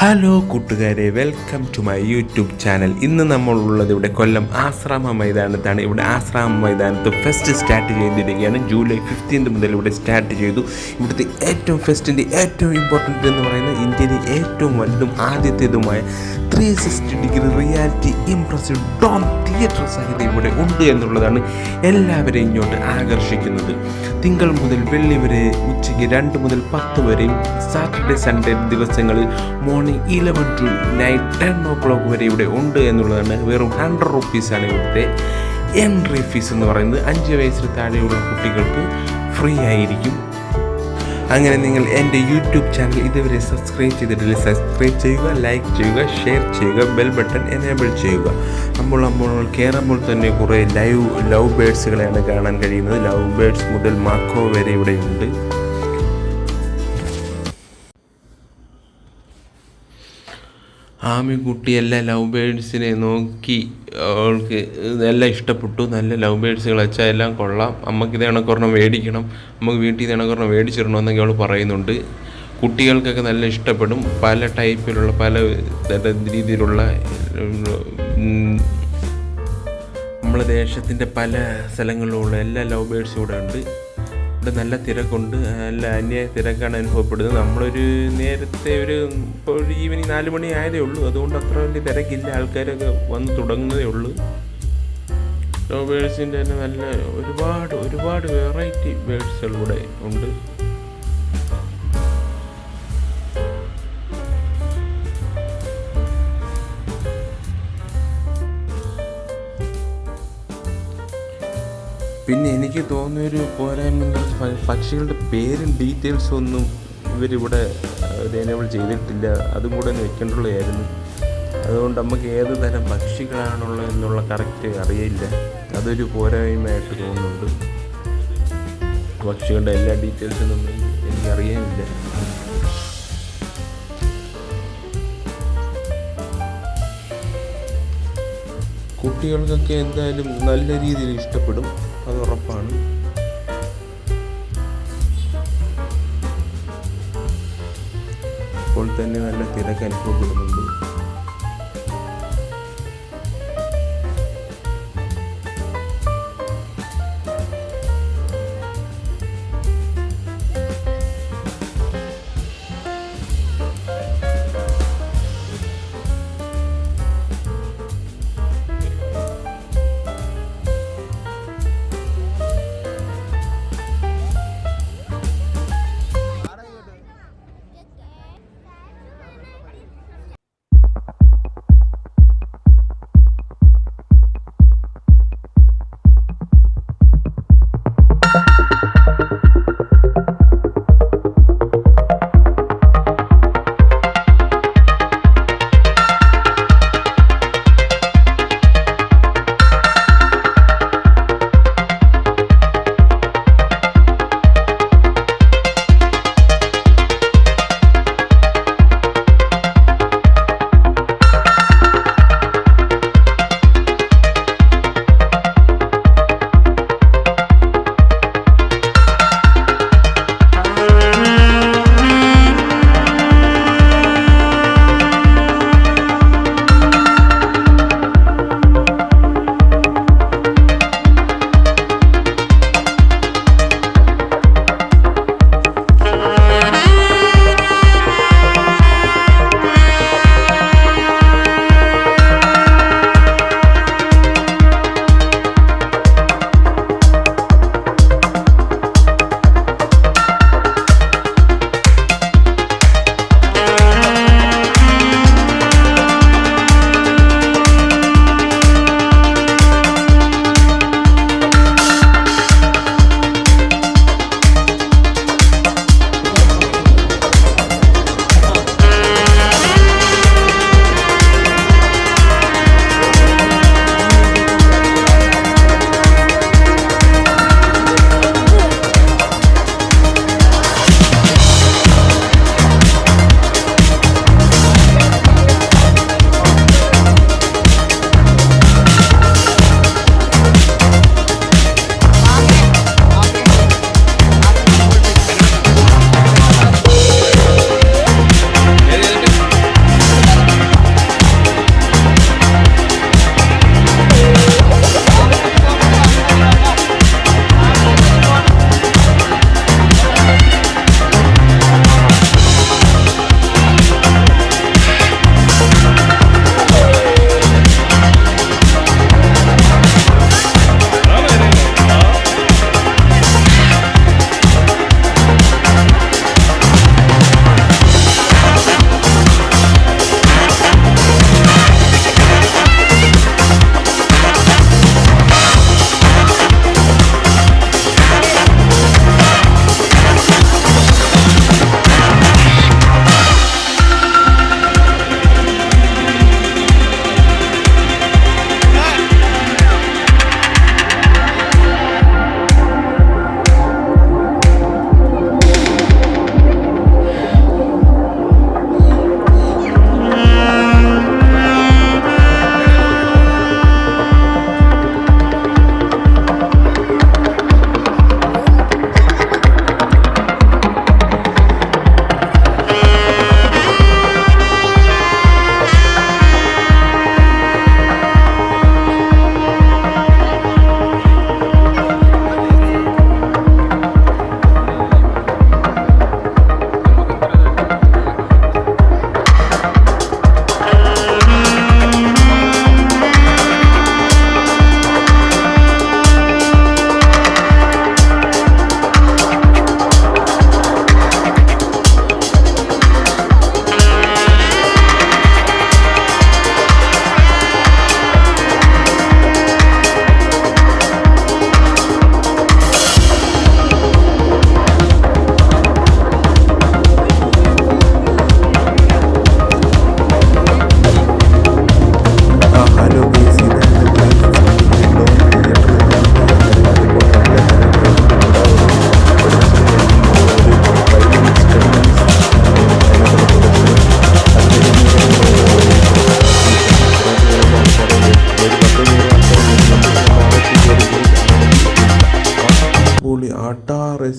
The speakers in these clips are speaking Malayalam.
ഹലോ കൂട്ടുകാരെ, welcome to my YouTube channel. ഇന്ന് നമ്മളുള്ളത് ഇവിടെ കൊല്ലം ആശ്രാമ മൈതാനത്താണ്. ഇവിടെ ആശ്രാമ മൈതാനത്ത് ഫെസ്റ്റ് സ്റ്റാർട്ട് ചെയ്തിരിക്കുകയാണ്. ജൂലൈ 15 മുതൽ ഇവിടെ സ്റ്റാർട്ട് ചെയ്തു. ഇവിടുത്തെ ഫെസ്റ്റിൻ്റെ ഏറ്റവും ഇമ്പോർട്ടൻ്റ് എന്ന് പറയുന്നത് ഇന്ത്യയിലെ ഏറ്റവും വലുതും ആദ്യത്തേതുമായ 360 റിയാലിറ്റി ഇംപ്രസീവ് ഡോം തിയേറ്റർ സഹിതം ഇവിടെ ഉണ്ട് എന്നുള്ളതാണ് എല്ലാവരെയും ഇങ്ങോട്ട് ആകർഷിക്കുന്നത്. തിങ്കൾ മുതൽ വെള്ളി വരെ ഉച്ചയ്ക്ക് 2 മുതൽ 10 വരെയും സാറ്റർഡേ സൺഡേ ദിവസങ്ങളിൽ മോർണിംഗ് 11 to നൈറ്റ് 10 o'clock വരെ ഇവിടെ ഉണ്ട് എന്നുള്ളതാണ്. വെറും 100 rupees ഇവിടുത്തെ എൻട്രി ഫീസ് എന്ന് പറയുന്നത്. 5 വയസ്സിന് താഴെയുള്ള കുട്ടികൾക്ക് ഫ്രീ ആയിരിക്കും. അങ്ങനെ നിങ്ങൾ എൻ്റെ യൂട്യൂബ് ചാനൽ ഇതുവരെ സബ്സ്ക്രൈബ് ചെയ്തിട്ടില്ല, സബ്സ്ക്രൈബ് ചെയ്യുക, ലൈക്ക് ചെയ്യുക, ഷെയർ ചെയ്യുക, ബെൽ ബട്ടൺ എനേബിൾ ചെയ്യുക. നമ്മൾ കയറുമ്പോൾ തന്നെ കുറേ ലവ് ബേഡ്സുകളെയാണ് കാണാൻ കഴിയുന്നത്. ലവ് ബേഡ്സ് മുതൽ മാക്കോ വരെ ഇവിടെയുണ്ട്. ആമിക്കുട്ടി എല്ലാ ലവ് ബേഡ്സിനെ നോക്കി അവൾക്ക് എല്ലാം ഇഷ്ടപ്പെട്ടു. നല്ല ലവ് ബേഡ്സുകൾ വെച്ചാൽ എല്ലാം കൊള്ളാം, അമ്മക്ക് ഇത് കണക്കൊരെണ്ണം മേടിക്കണം, നമുക്ക് വീട്ടിൽ ഇത് കണക്കൊരെണ്ണം മേടിച്ചിടണമെന്നൊക്കെ അവൾ പറയുന്നുണ്ട്. കുട്ടികൾക്കൊക്കെ നല്ല ഇഷ്ടപ്പെടും. പല ടൈപ്പിലുള്ള പല രീതിയിലുള്ള നമ്മളെ ദേശത്തിൻ്റെ പല സ്ഥലങ്ങളിലുള്ള എല്ലാ ലവ് ബേഡ്സും ഇവിടെ ഉണ്ട്. ഇവിടെ നല്ല തിരക്കുണ്ട്, നല്ല അന്യായ തിരക്കാണ് അനുഭവപ്പെടുന്നത്. നമ്മളൊരു നേരത്തെ ഇപ്പോൾ ഈവനിങ് 4 മണി ആയതേ ഉള്ളൂ, അതുകൊണ്ട് അത്ര വലിയ തിരക്കില്ല. ആൾക്കാരൊക്കെ വന്ന് തുടങ്ങുന്നതേ ഉള്ളൂ. ലവ് ബേഡ്സിൻ്റെ തന്നെ നല്ല ഒരുപാട് വെറൈറ്റി ബേഡ്സുകൾ ഇവിടെ ഉണ്ട്. പിന്നെ എനിക്ക് തോന്നിയൊരു പോരായ്മ, പക്ഷികളുടെ പേരും ഡീറ്റെയിൽസും ഒന്നും ഇവരിവിടെ എനേബിൾ ചെയ്തിട്ടില്ല. അതും കൂടെ ഒന്ന് വെക്കേണ്ടുള്ളതായിരുന്നു. അതുകൊണ്ട് നമുക്ക് ഏത് തരം പക്ഷികളാണുള്ളത് എന്നുള്ള കറക്റ്റ് അറിയില്ല. അതൊരു പോരായ്മയായിട്ട് തോന്നുന്നുണ്ട്. പക്ഷികളുടെ എല്ലാ ഡീറ്റെയിൽസും ഒന്നും എനിക്കറിയാനില്ല. കുട്ടികൾക്കൊക്കെ എന്തായാലും നല്ല രീതിയിൽ ഇഷ്ടപ്പെടും, അത് ഉറപ്പാണ്. ഇപ്പോൾ തന്നെ നല്ല തിരക്ക് അനുഭവപ്പെടുന്നുണ്ട്.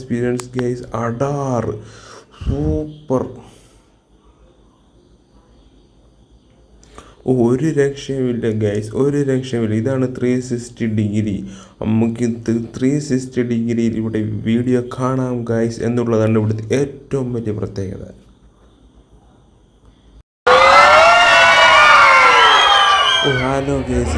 Experience guys. അടാർ സൂപ്പർ. ഒരു രക്ഷയുമില്ല ഗൈസ്, ഒരു രക്ഷയുമില്ല. ഇതാണ് 360 നമുക്ക് 360 ഇവിടെ വീഡിയോ കാണാം ഗൈസ് എന്നുള്ളതാണ് ഇവിടുത്തെ ഏറ്റവും വലിയ പ്രത്യേകത. ഹലോ ഗൈസ്,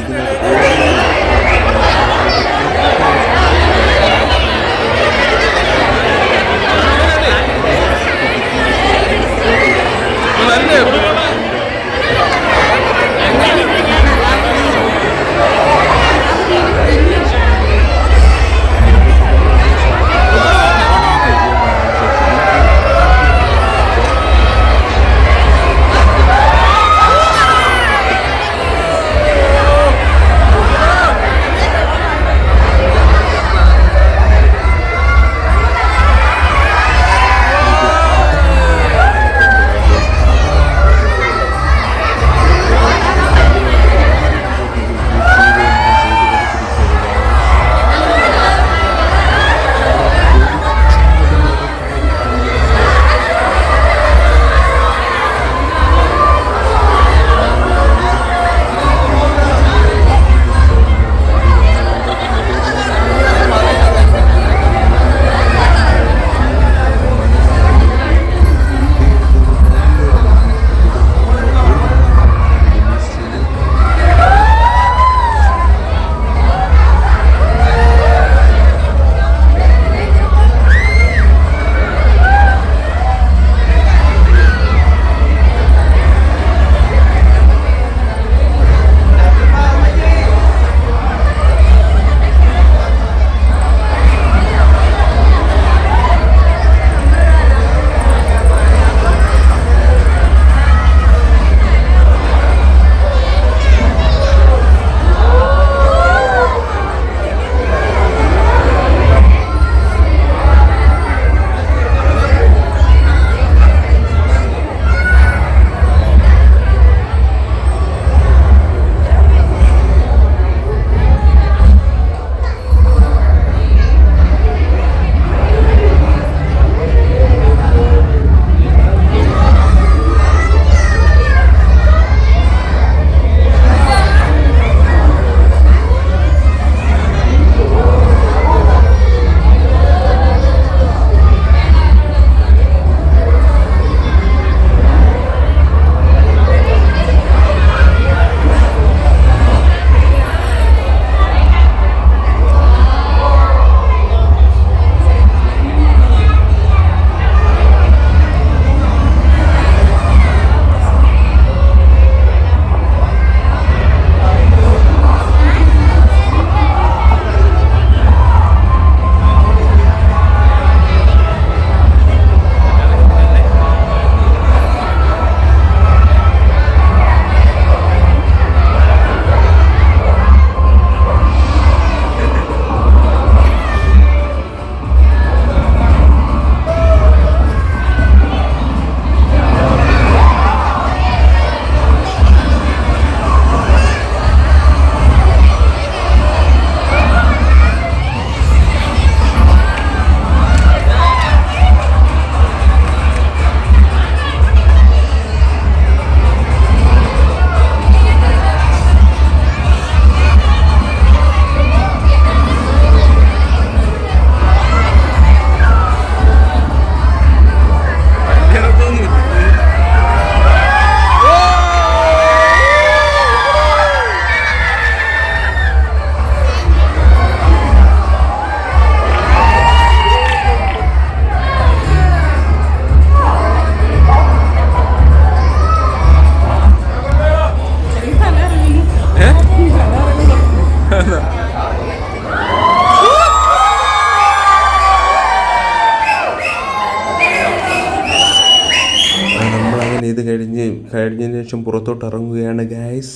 ഇതിനകത്ത് കഴിഞ്ഞതിന് ശേഷം പുറത്തോട്ട് ഇറങ്ങുകയാണ് ഗൈസ്.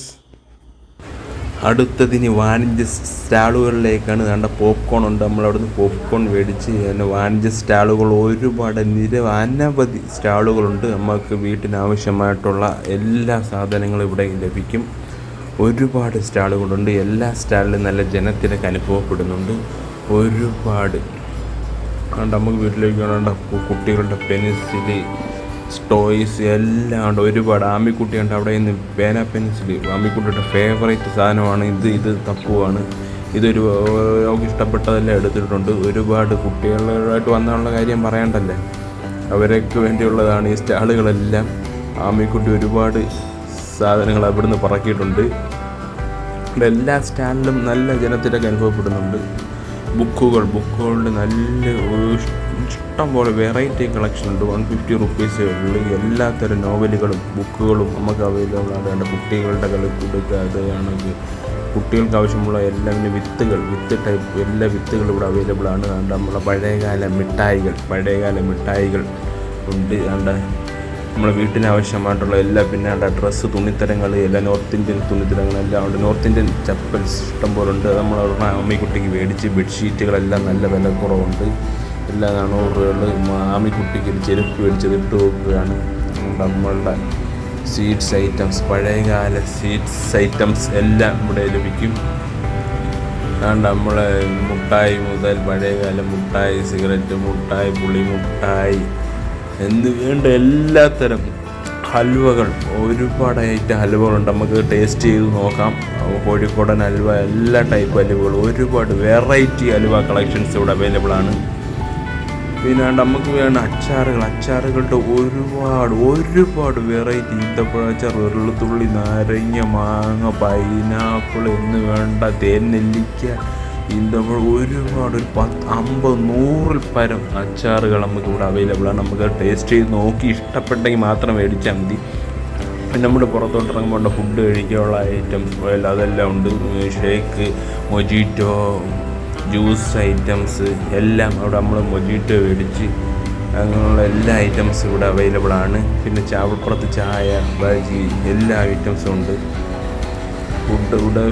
അടുത്തതിന് വാണിജ്യ സ്റ്റാളുകളിലേക്കാണ്. വേണ്ട പോപ്കോൺ ഉണ്ട്, നമ്മളവിടുന്ന് പോപ്കോൺ മേടിച്ച് പിന്നെ വാണിജ്യ സ്റ്റാളുകൾ ഒരുപാട് അനവധി സ്റ്റാളുകളുണ്ട്. നമുക്ക് വീട്ടിനാവശ്യമായിട്ടുള്ള എല്ലാ സാധനങ്ങളും ഇവിടെ ലഭിക്കും. ഒരുപാട് സ്റ്റാളുകളുണ്ട്. എല്ലാ സ്റ്റാളിലും നല്ല ജനത്തിരക്ക് അനുഭവപ്പെടുന്നുണ്ട്. ഒരുപാട് അതുകൊണ്ട് നമുക്ക് വീട്ടിലേക്ക് വേണ്ട കുട്ടികളുടെ പെൻസില്, ടോയ്സ് എല്ലാം ഉണ്ട്. ഒരുപാട് ആമിക്കുട്ടിയുണ്ട് അവിടെ നിന്ന്. പേന പെൻസിൽ ആമിക്കുട്ടിയുടെ ഫേവറേറ്റ് സാധനമാണ്. ഇത് തപ്പുവാണ്. ഇതൊരു അവർക്ക് ഇഷ്ടപ്പെട്ടതെല്ലാം എടുത്തിട്ടുണ്ട്. ഒരുപാട് കുട്ടികളായിട്ട് വന്നുള്ള കാര്യം പറയണ്ടല്ലേ, അവർക്ക് വേണ്ടിയുള്ളതാണ് ഈ സ്റ്റാളുകളെല്ലാം. ആമിക്കുട്ടി ഒരുപാട് സാധനങ്ങൾ അവിടുന്ന് പറക്കിയിട്ടുണ്ട്. എല്ലാ സ്റ്റാൻഡിലും നല്ല ജനത്തിരക്ക് അനുഭവപ്പെടുന്നുണ്ട്. ബുക്കുകളുടെ നല്ല ഇഷ്ടം പോലെ വെറൈറ്റി കളക്ഷൻ ഉണ്ട്. 150 റുപ്പീസേ ഉള്ളൂ. എല്ലാത്തരം നോവലുകളും ബുക്കുകളും നമുക്ക് അവൈലബിൾ ആണ്. കുട്ടികളുടെ കളിക്കുടുക്ക, അത് ആണെങ്കിൽ കുട്ടികൾക്ക് ആവശ്യമുള്ള എല്ലാം വിത്ത് ടൈപ്പ് എല്ലാ വിത്തുകളും ഇവിടെ അവൈലബിൾ ആണ്. നമ്മളെ പഴയകാല മിഠായികൾ ഉണ്ട്. നമ്മളെ വീട്ടിന് ആവശ്യമായിട്ടുള്ള എല്ലാ, പിന്നെ ഡ്രസ്സ്, തുണിത്തരങ്ങൾ, എല്ലാ നോർത്ത് ഇന്ത്യൻ തുണിത്തരങ്ങളെല്ലാം ഉണ്ട്. നോർത്ത് ഇന്ത്യൻ ചപ്പൽസ് ഇഷ്ടം പോലെ ഉണ്ട്. നമ്മൾ അമ്മിക്കുട്ടിക്ക് മേടിച്ച് ബെഡ്ഷീറ്റുകളെല്ലാം നല്ല വിലക്കുറവുണ്ട്. എല്ലാം 400 രൂപ. ആമിക്കുട്ടിക്ക് ഒരു ചെരുപ്പ് മേടിച്ചത് ഇട്ട് നോക്കുകയാണ്. നമ്മളുടെ സ്വീറ്റ്സ് ഐറ്റംസ്, പഴയകാല സ്വീറ്റ്സ് ഐറ്റംസ് എല്ലാം ഇവിടെ ലഭിക്കും. നമ്മളെ മുട്ടായി മുതൽ പഴയകാല മുട്ടായി, സിഗരറ്റ് മുട്ടായി, പുളിമുട്ടായി എന്ന് വേണ്ട എല്ലാത്തരം ഹൽവകൾ, ഒരുപാട് ഐറ്റം ഹൽവകളുണ്ട്. നമുക്ക് ടേസ്റ്റ് ചെയ്ത് നോക്കാം. കോഴിക്കോടൻ ഹൽവ, എല്ലാ ടൈപ്പ് ഹലുവകൾ, ഒരുപാട് വെറൈറ്റി ഹലുവ കളക്ഷൻസ് ഇവിടെ അവൈലബിൾ ആണ്. പിന്നെ നമുക്ക് വേണ്ട അച്ചാറുകളുടെ ഒരുപാട് വെറൈറ്റി. ഈന്തപ്പഴ അച്ചാർ, വെളുത്തുള്ളി, നാരങ്ങ, മാങ്ങ, പൈനാപ്പിൾ എന്ന് വേണ്ട, തേൻ, നെല്ലിക്ക, ഈന്തപ്പഴം, ഒരുപാട് ഒരു 50-100 പരം അച്ചാറുകൾ നമുക്ക് ഇവിടെ അവൈലബിൾ ആണ്. നമുക്ക് ടേസ്റ്റ് ചെയ്ത് നോക്കി ഇഷ്ടപ്പെട്ടെങ്കിൽ മാത്രം മേടിച്ചാൽ മതി. പിന്നെ നമ്മുടെ പുറത്തോട്ടിറങ്ങുമ്പോൾ ഫുഡ് കഴിക്കാനുള്ള ഐറ്റംസ് അതെല്ലാം ഉണ്ട്. ഷേക്ക്, മൊജിറ്റോ, ജ്യൂസ് ഐറ്റംസ് എല്ലാം അവിടെ നമ്മൾ മൊജിറ്റോ മേടിച്ച് അങ്ങനെയുള്ള എല്ലാ ഐറ്റംസും ഇവിടെ അവൈലബിൾ ആണ്. പിന്നെ ചാവപ്പുറത്ത് ചായ, ബജി, എല്ലാ ഐറ്റംസും ഉണ്ട്.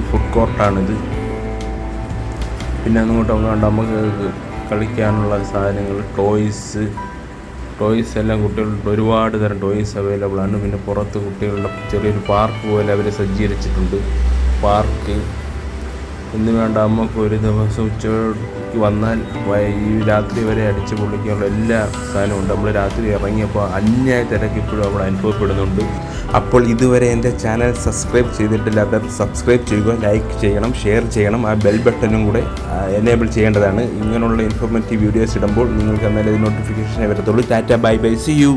ഫുഡ് കോർട്ടാണിത്. പിന്നെ അങ്ങോട്ട് നമുക്ക് കളിക്കാനുള്ള സാധനങ്ങൾ, ടോയ്സ് എല്ലാം കുട്ടികളുടെ ഒരുപാട് തരം ടോയ്സ് അവൈലബിൾ ആണ്. പിന്നെ പുറത്ത് കുട്ടികളുടെ ചെറിയൊരു പാർക്ക് പോലെ അവർ സജ്ജീകരിച്ചിട്ടുണ്ട്. പാർക്ക് എന്ന് വേണ്ട, നമുക്ക് ഒരു ദിവസം ഉച്ചയ്ക്ക് വന്നാൽ ഈ രാത്രി വരെ അടിച്ച് പൊളിക്കാനുള്ള എല്ലാ സാധനവും ഉണ്ട്. നമ്മൾ രാത്രി ഇറങ്ങിയപ്പോൾ അന്യായ തിരക്ക് ഇപ്പോഴും അവിടെ അനുഭവപ്പെടുന്നുണ്ട്. അപ്പോൾ ഇതുവരെ എൻ്റെ ചാനൽ സബ്സ്ക്രൈബ് ചെയ്തിട്ടില്ലാത്ത സബ്സ്ക്രൈബ് ചെയ്യുക, ലൈക്ക് ചെയ്യണം, ഷെയർ ചെയ്യണം. ആ ബെൽ ബട്ടണും കൂടെ എനേബിൾ ചെയ്യേണ്ടതാണ്. ഇങ്ങനെയുള്ള ഇൻഫോർമേറ്റീവ് വീഡിയോസ് ഇടുമ്പോൾ നിങ്ങൾക്ക് എന്നാലും നോട്ടിഫിക്കേഷൻ വരത്തുള്ളൂ. Tata, bye bye, see U.